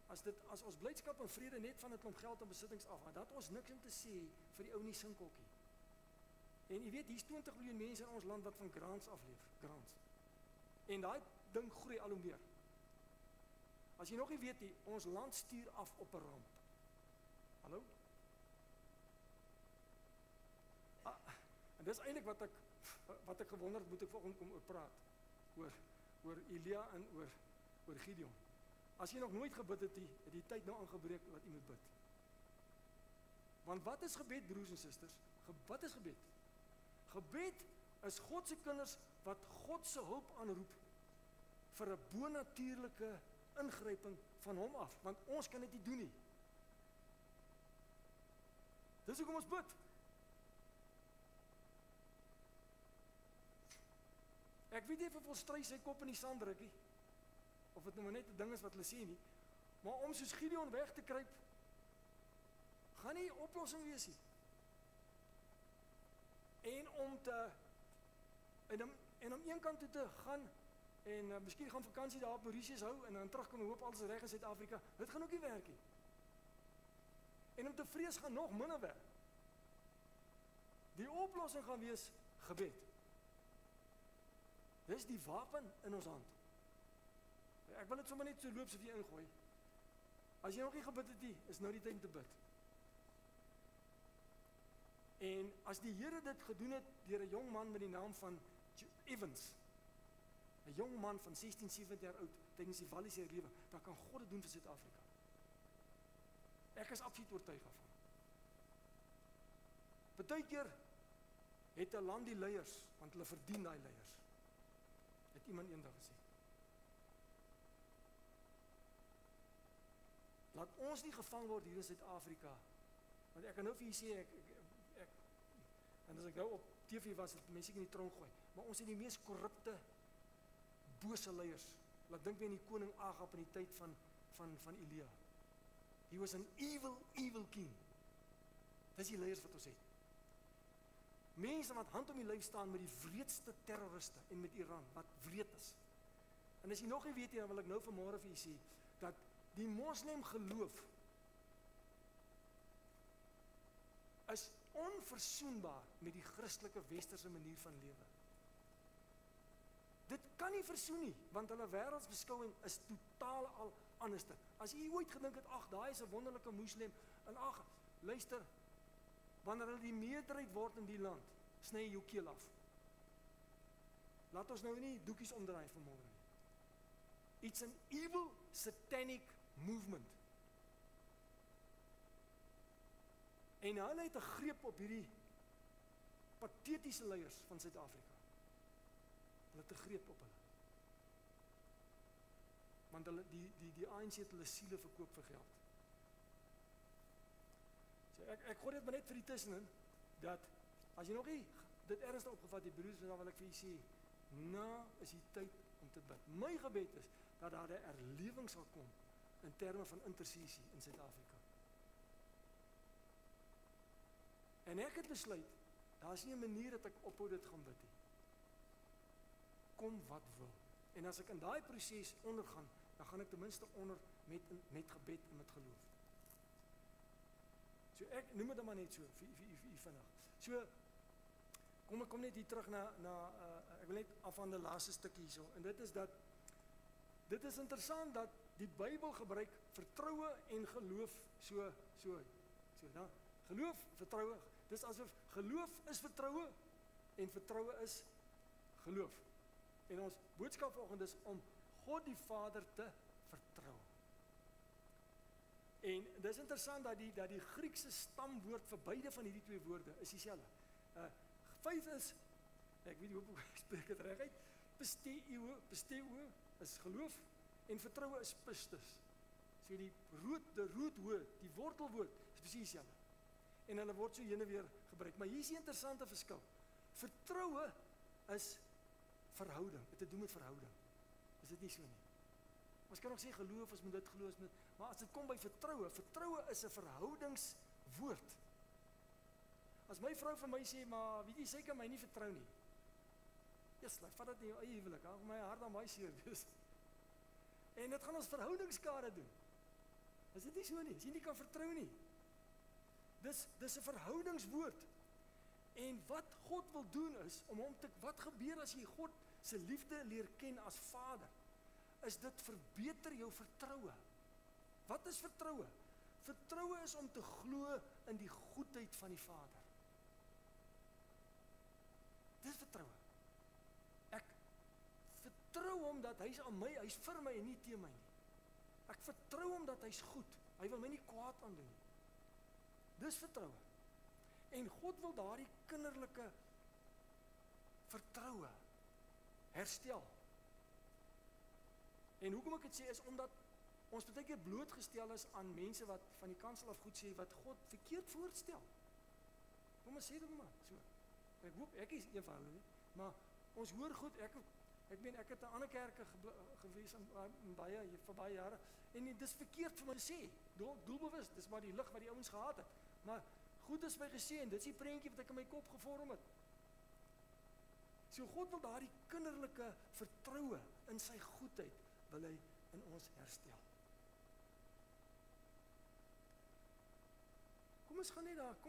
as ons blydskap en vrede net van 'n klomp geld en besittings af, dan het ons niks om te sê vir die ou in die sinkeltjie. En jy weet, hier's 20 miljoen mense in ons land wat van grants afleef, grants. En daai ding groei al hoe meer. As jy nog nie weet nie, ons land stuur af op 'n ramp. Hallo? En dis eintlik wat ek gewonder het, moet ek vanoggend kom oor praat. Oor Elia en oor Gideon. As jy nog nooit gebid het nie, het die tyd nou aangebreek wat jy moet bid. Want wat is gebed, broers en susters? Wat is gebed? Gebed is God se kinders wat God se hulp aanroep vir 'n bonatuurlike ingryping van hom af, want ons kan dit nie doen nie. Dis hoekom ons bid. Ek weet nie of ons stry sy kop in die sand druk nie, of dit nou net 'n ding is wat hulle sê nie, maar om soos Gideon weg te kruip, gaan nie 'n oplossing wees nie. En om een kant toe te gaan, en miskien gaan vakansie daar op Mauritius hou, en dan terugkom en hoop alles is reg in Suid-Afrika, dit gaan ook nie werk nie. En om te vrees gaan nog minder werk. Die oplossing gaan wees gebed. Dis die wapen in ons hand. Ek wil dit sommer net so loop vir jou ingooi. As jy nog nie gebid het nie, is nou die tyd om te bid. En as die Here dit gedoen het deur 'n jong man met die naam van Evans, 'n jong man van 16, 17 jaar oud, tydens die Wallis se lewe, dan kan God dit doen vir Suid-Afrika. Ek is absoluut oortuig daarvan. Partykeer het 'n land die leiers, want hulle verdien daai leiers. Het iemand eendag gesê. Laat ons nie gevang word hier in Suid-Afrika. Want ek kan nou vir julle sê, en as ek nou op TV was, het mense ek in die tronk gooi. Maar ons het die mees korrupte, bose leiers. Laat dink weer in die koning Agab in die tyd van Elia. He was an evil king. Dis die leiers wat ons het. Mense wat hand om die lyf staan met die wreedste terroriste en met Iran, wat wreed is. En as jy nog nie weet nie, dan wil ek nou vanmôre vir julle sê, dat die moslim geloof is onversoenbaar met die Christelike westerse manier van lewe. Dit kan nie versoen nie, want hulle wêreldsbeskouing is totaal al anderste. As jy ooit gedink het, ag, daai is 'n wonderlike moslim, en ag, luister, wanneer hulle die meerderheid word in die land, sny jy jou keel af. Laat ons nou nie doekies omdraai vanmôre nie. It's an evil satanic movement. En hulle het 'n greep op hierdie patetiese leiers van Suid-Afrika. Hulle het 'n greep op hulle. Want hulle die ANC het hulle siele verkoop vir geld. So ek gooi dit maar net vir die tussenin, dat as jy nog nie dit ernstig opgevat het, broers, dan wil ek vir julle sê, nou is die tyd om te bid. My gebed is dat daar 'n herlewing sal kom in terme van intersessie in Suid-Afrika. En ek het besluit, daar is nie 'n manier dat ek ophou dit gaan bid nie. Kom wat wil. En as ek in daai proses ondergaan, dan gaan ek ten minste onder met gebed en met geloof. So ek noem dit maar net so vir vinnig. So kom net hier terug na ek wil net af van die laaste stukkie hierso, en dit is dat dit is interessant dat die Bybel gebruik vertroue en geloof so dan geloof, vertroue. Dis asof geloof is vertroue en vertroue is geloof. En ons boodskap vanoggend is om God die Vader te vertrou. En dis interessant dat die Griekse stamwoord vir beide van hierdie twee woorde is dieselfde. Faith is, ek weet nie hoe ek spreek dit reg uit, pisteo is geloof en vertroue is pistis. So die rootwoord, die wortelwoord is presies dieselfde. En hulle word so heen en weer gebruik. Maar hier is 'n interessante verskil. Vertroue is verhouding. Dit het te doen met verhouding. Is dit nie so nie? Ons kan nog sê geloof, ons moet dit glo, maar as dit kom by vertroue is 'n verhoudingswoord. As my vrou vir my sê, maar weet jy, sy kan my nie vertrou nie. Yes, vat dit in jou eie huwelik, hè, my hart aan my seer wees. En dit gaan ons verhoudingskade doen. Is dit nie so nie? As jy nie kan vertrou nie. Dis 'n verhoudingswoord. En wat God wil doen is, wat gebeur as jy God se liefde leer ken as Vader, is dit verbeter jou vertroue. Wat is vertroue? Vertroue is om te glo in die goedheid van die Vader. Dis vertroue. Ek vertrou hom dat hy's aan my, hy's vir my en nie teen my nie. Ek vertrou hom dat hy's goed. Hy wil my nie kwaad aandoen nie. Dis vertroue. En God wil daardie kinderlike vertroue herstel. En hoekom ek dit sê is omdat ons baie keer blootgestel is aan mense wat van die kansel af goed sê wat God verkeerd voorstel. Kom ons sê dit maar so. Ek hoop ek is een van hulle nie, maar ons hoor goed, ek het 'n ander kerke gewees in vir baie jare, en dis verkeerd vir my te sê, doelbewus, dis maar die lig wat die ouens gehad het, maar goed is my gesê, en dit is die prentjie wat ek in my kop gevorm het. So God wil daardie kinderlike vertroue in sy goedheid, wil hy in ons herstel. Kom ons gaan net daar, ek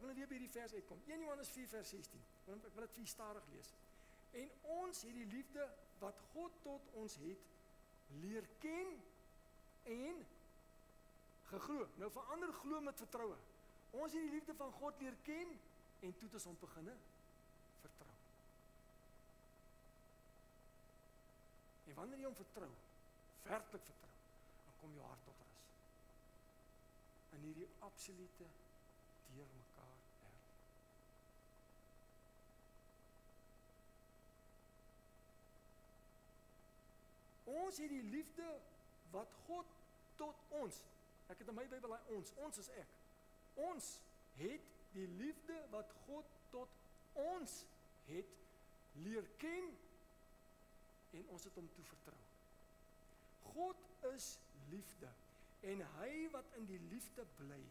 wil weer by hierdie vers uitkom, 1 Johannes 4 vers 16, want ek wil dit vir stadig lees. En ons het die liefde wat God tot ons het, leer ken en geglo. Nou verander glo met vertroue. Ons het die liefde van God leer ken, en toe het ons hom beginne vertrou. En wanneer jy hom vertrou, werklik vertrou, dan kom jou hart tot rus. In hierdie absolute deur mekaar wêreld. Ons het die liefde wat God tot ons, ek het in my Bybel ons is ek. Ons het die liefde wat God tot ons het leer ken, en ons het hom toe vertrou. God is liefde, en hy wat in die liefde bly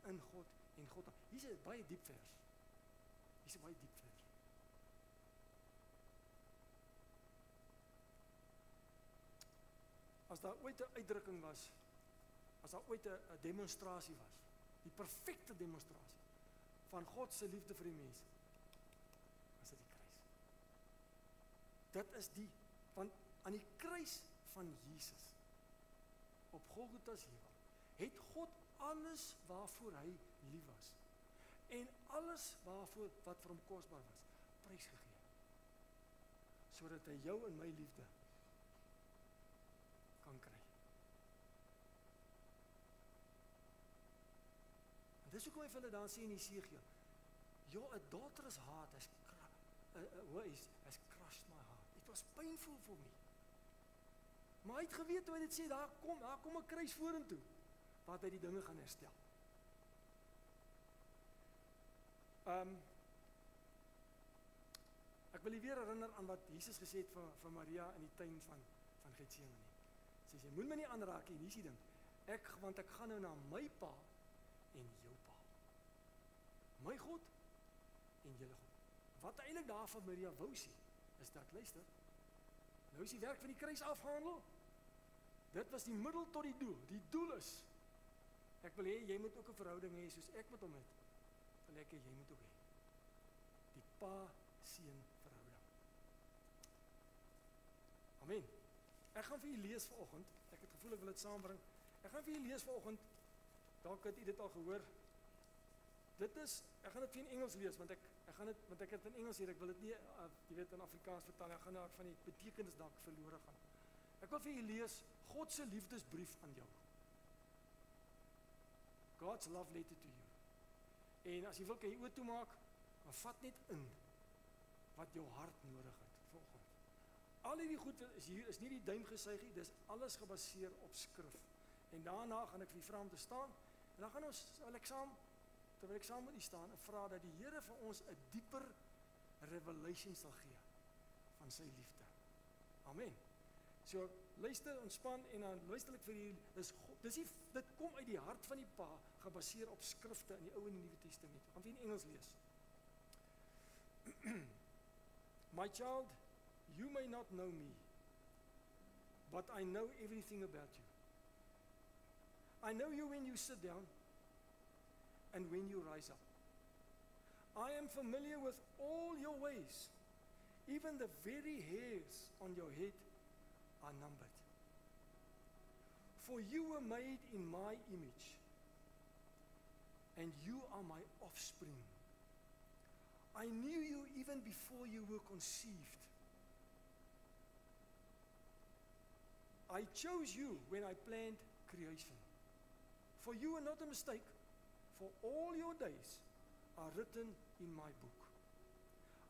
in God en God. Hier is 'n baie diep vers. As daar ooit 'n uitdrukking was, as daar ooit 'n demonstrasie was, die perfekte demonstrasie van God se liefde vir die mens, was dit die kruis. Dit is want aan die kruis van Jesus, op Golgotha se heuwel, het God alles waarvoor hy lief was, en alles wat vir hom kosbaar was, prysgegee, sodat hy jou en my liefde kan kry. En dis hoekom hy vir hulle daar sê in Jesegiel, your adulterous heart has crushed my heart. It was painful for me. Maar hy het geweet hoe hy dit sê, daar kom 'n kruis vorentoe, waar hy die dinge gaan herstel. Ek wil weer herinner aan wat Jesus gesê het vir Maria in die tuin van Getsemane. Sy sê, moet my nie aanraak nie, hier is die ding, want ek gaan nou na my pa en jou pa. My God en julle God. Wat eintlik daar van Maria wou sê, is dat, luister, nou is die werk van die kruis afgehandel. Dit was die middel tot die doel. Die doel is, ek wil hê, jy moet ook 'n verhouding hê, soos ek met hom het. Wil ek hê, jy moet ook hê. Die pa-seun verhouding. Amen. Ek gaan vir julle lees vanoggend, ek het gevoel ek wil dit saambring. Ek gaan vir julle lees vanoggend, dalk het u dit al gehoor. Dit is, ek gaan dit vir in Engels lees, want ek het dit in Engels hier, ek wil dit nie, jy weet, in Afrikaans vertaal, ek gaan nou van die betekenis dalk verlore gaan. Ek wil vir julle lees, God se liefdesbrief aan jou. God's love letter to you. En as jy wil, kan jy oor toemaak, maar vat net in wat jou hart nodig het vanoggend. Al hierdie goed is nie die duim gesuig nie, dis alles gebaseer op skrif. En daarna gaan ek vir u vra om te staan, en dan gaan ons, terwyl ek saam met u staan, en vra dat die Here vir ons 'n dieper revelation sal gee van sy liefde. Amen. So, luister, ontspan, en dan luister ek vir u, dit kom uit die hart van die pa, gebaseer op skrifte in die Ou en die Nuwe Testament. Ek gaan vir in Engels lees. My child, you may not know me, but I know everything about you. I know you when you sit down and when you rise up. I am familiar with all your ways. Even the very hairs on your head are numbered. For you were made in my image, and you are my offspring. I knew you even before you were conceived. I chose you when I planned creation. For you are not a mistake, for all your days are written in my book.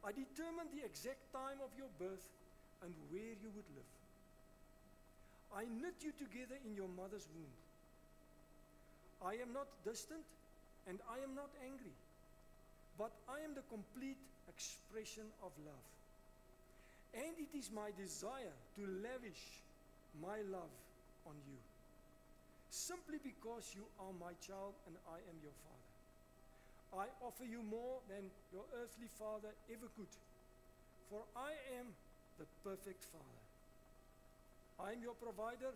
I determined the exact time of your birth and where you would live. I knit you together in your mother's womb. I am not distant, and I am not angry, but I am the complete expression of love. And it is my desire to lavish my love on you, simply because you are my child and I am your father. I offer you more than your earthly father ever could, for I am the perfect father. I am your provider,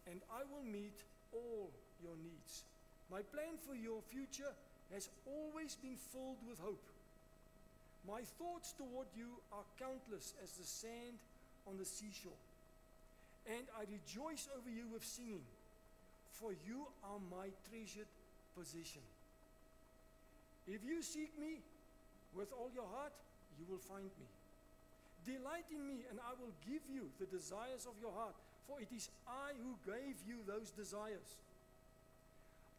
and I will meet all your needs. My plan for your future has always been filled with hope. My thoughts toward you are countless as the sand on the seashore, and I rejoice over you with singing, for you are my treasured possession. If you seek me with all your heart, you will find me. Delight in me, and I will give you the desires of your heart, for it is I who gave you those desires.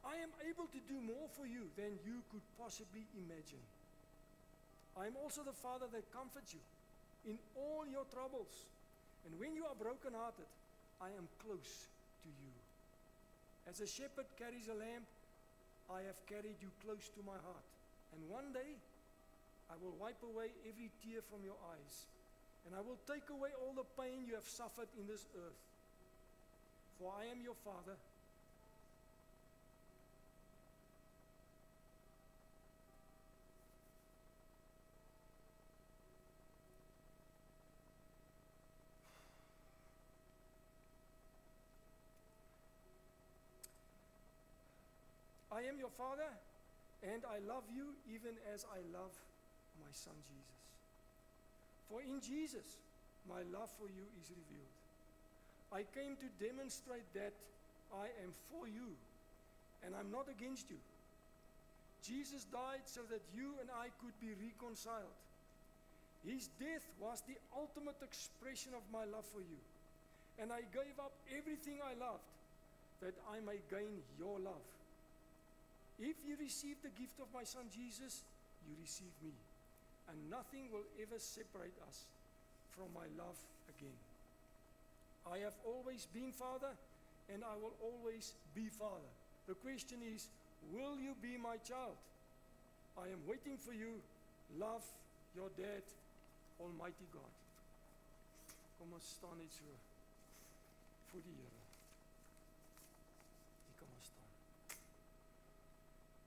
I am able to do more for you than you could possibly imagine. I am also the Father that comforts you in all your troubles. And when you are brokenhearted, I am close to you. As a shepherd carries a lamb, I have carried you close to my heart. And one day, I will wipe away every tear from your eyes, and I will take away all the pain you have suffered in this earth. For I am your Father, and I love you even as I love my Son Jesus. For in Jesus, my love for you is revealed. I came to demonstrate that I am for you, and I'm not against you. Jesus died so that you and I could be reconciled. His death was the ultimate expression of my love for you, and I gave up everything I loved that I may gain your love. If you receive the gift of my Son Jesus, you receive me, and nothing will ever separate us from my love again. I have always been Father, and I will always be Father. The question is, will you be my child? I am waiting for you. Love your dad, Almighty God. Kom ons staan net so voor die Here. Hier kom ons staan.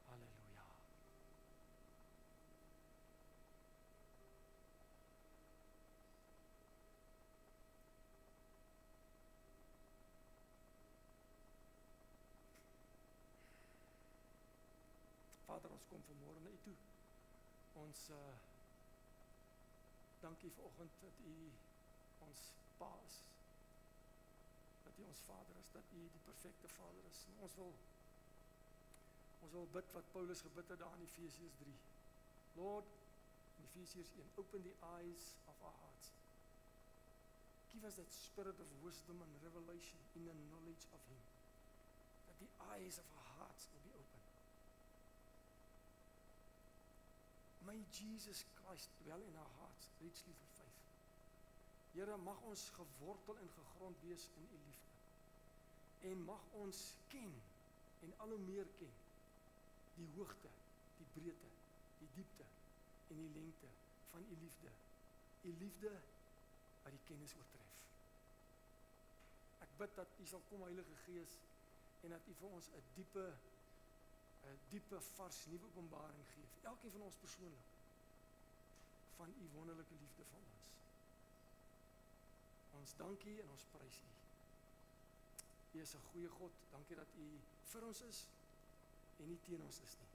Halleluja. Vader, ons kom vanmôre na U toe. Ons dankie vanoggend dat U ons Pa is. Dat U ons Vader is, dat U die perfekte Vader is. En ons wil bid wat Paulus gebid het daar in Efesiërs 3. Lord, in Efesiërs 1, open the eyes of our hearts. Give us that spirit of wisdom and revelation in the knowledge of Him. That the eyes of our hearts will be open. May Jesus Christ dwell in our hearts, richly through faith. Here, mag ons gewortel en gegrond wees in U liefde. En mag ons ken, en al hoe meer ken, die hoogte, die breedte, die diepte en die lengte van U liefde. U liefde wat die kennis oortref. Ek bid dat U sal kom, Heilige Gees, en dat U vir ons 'n diepe, vars, nuwe openbaring gee. Elkeen van ons persoonlik. Van U wonderlike liefde vir ons. Ons dankie en ons prys U. U is 'n goeie God. Dankie dat U vir ons is en nie teen ons is nie.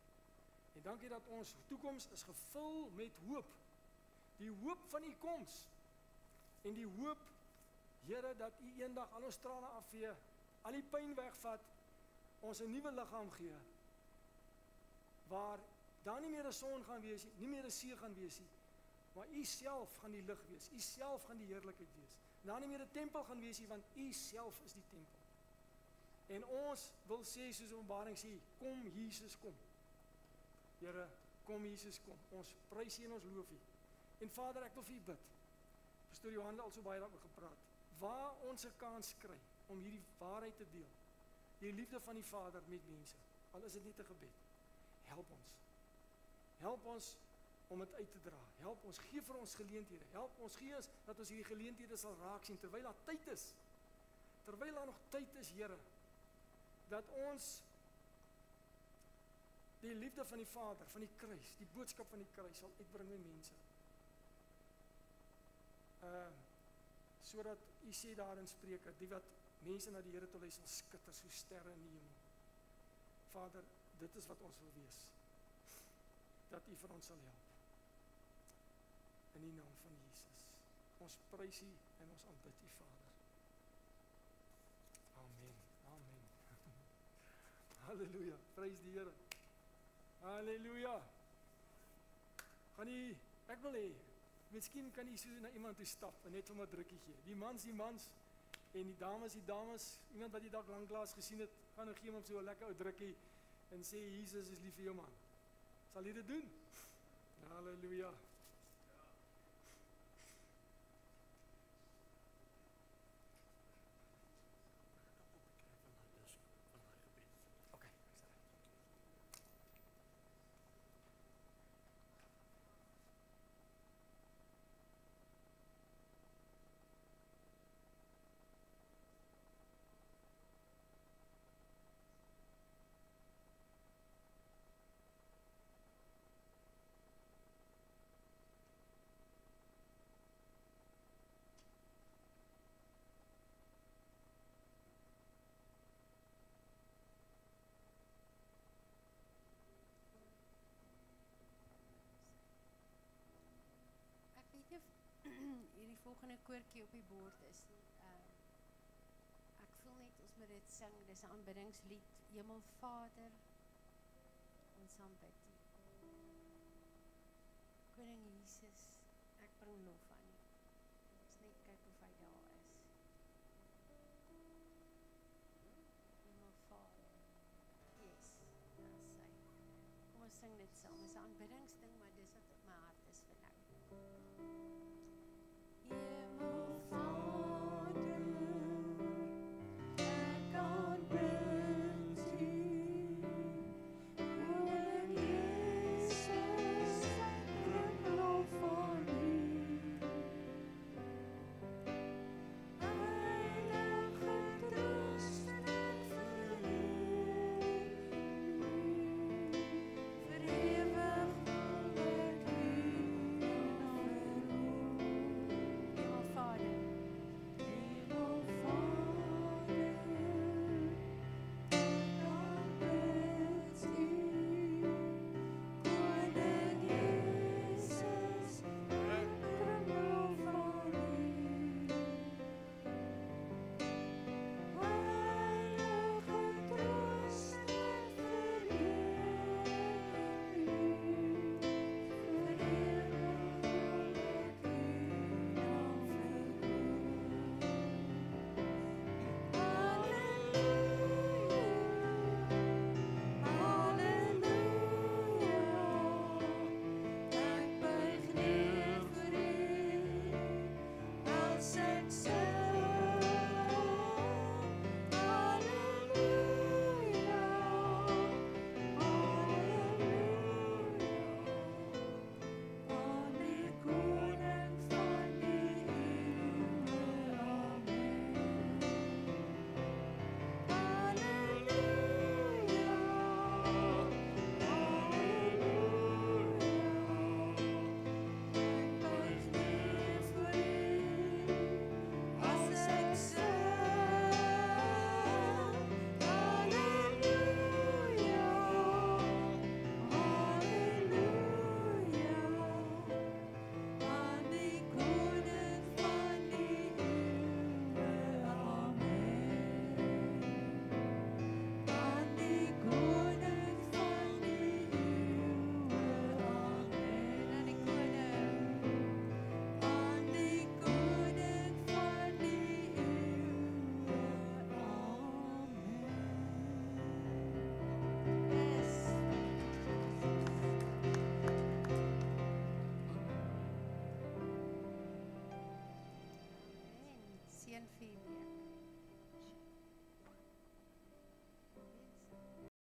En dankie dat ons toekoms is gevul met hoop. Die hoop van U koms. En die hoop, Here, dat U eendag al ons trane afvee, al die pyn wegvat, ons 'n nuwe liggaam gee, waar daar nie meer 'n son gaan wees nie, nie meer 'n see gaan wees nie, maar U self gaan die lig wees, U self gaan die heerlikheid wees. En daar nie meer 'n tempel gaan wees nie, want U self is die tempel. En ons wil sê, soos Openbaring sê, kom Jesus, kom. Here, kom Jesus, kom. Ons prys U en ons loof U. En Vader, ek wil vir U bid. Pastoor Johan het al so baie daaroor gepraat. Waar ons 'n kans kry om hierdie waarheid te deel, die liefde van die Vader met mense, al is dit net 'n gebed. help ons. Help ons om dit uit te dra. Help ons, gee vir ons geleenthede. Help ons, gee ons dat ons hierdie geleenthede sal raak sien terwyl daar tyd is. Terwyl daar nog tyd is, Here, dat ons die liefde van die Vader, van die kruis, die boodskap van die kruis sal uitbring by mense. Sodat U sê daar in Spreuke, die wat mense na die Here toe lei sal skitter so sterre in die hemel. Vader, dit is wat ons wil wees. Dat U vir ons sal help. In die naam van Jesus. Ons prys U en ons aanbid U, Vader. Amen. Amen. Halleluja. Prys die Here. Halleluja. Ek wil hê, miskien kan jy so na iemand toe stap en net vir my 'n drukkie gee. Die mans en die dames, iemand wat jy dalk lanklaas gesien het, gaan nou gee hom so 'n lekker ou drukkie en sê Jesus is lief vir jou man. Sal jy dit doen? Halleluja. Hierdie volgende koortjie op die bord is ek voel net ons moet dit sing, dis 'n aanbiddingslied. Hemelvader, ons aanbid U. Koning Jesus, ek bring lof aan U. Ons net kyk of hy daar is. Hemelvader, yes, daar is hy. Kom ons sing dit saam, dis 'n aanbiddingsding, maar dis wat op my hart is vir nou. Seën vir julle.